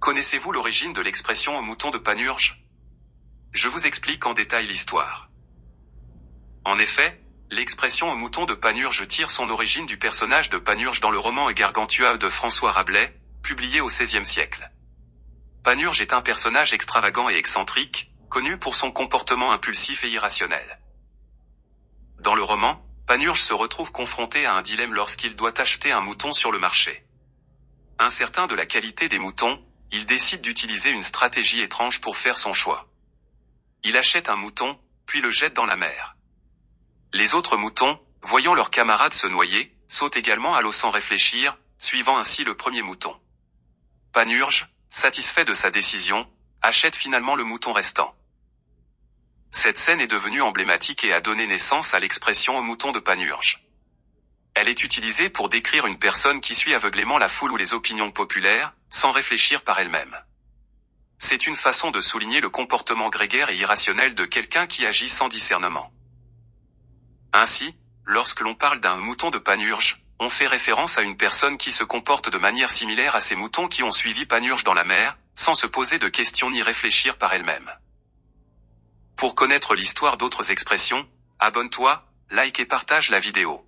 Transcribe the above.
Connaissez-vous l'origine de l'expression au mouton de Panurge? Je vous explique en détail l'histoire. En effet, l'expression au mouton de Panurge tire son origine du personnage de Panurge dans le roman Gargantua de François Rabelais, publié au XVIe siècle. Panurge est un personnage extravagant et excentrique, connu pour son comportement impulsif et irrationnel. Dans le roman, Panurge se retrouve confronté à un dilemme lorsqu'il doit acheter un mouton sur le marché. Incertain de la qualité des moutons, il décide d'utiliser une stratégie étrange pour faire son choix. Il achète un mouton, puis le jette dans la mer. Les autres moutons, voyant leurs camarades se noyer, sautent également à l'eau sans réfléchir, suivant ainsi le premier mouton. Panurge, satisfait de sa décision, achète finalement le mouton restant. Cette scène est devenue emblématique et a donné naissance à l'expression au mouton de Panurge. Elle est utilisée pour décrire une personne qui suit aveuglément la foule ou les opinions populaires, sans réfléchir par elle-même. C'est une façon de souligner le comportement grégaire et irrationnel de quelqu'un qui agit sans discernement. Ainsi, lorsque l'on parle d'un mouton de Panurge, on fait référence à une personne qui se comporte de manière similaire à ces moutons qui ont suivi Panurge dans la mer, sans se poser de questions ni réfléchir par elle-même. Pour connaître l'histoire d'autres expressions, abonne-toi, like et partage la vidéo.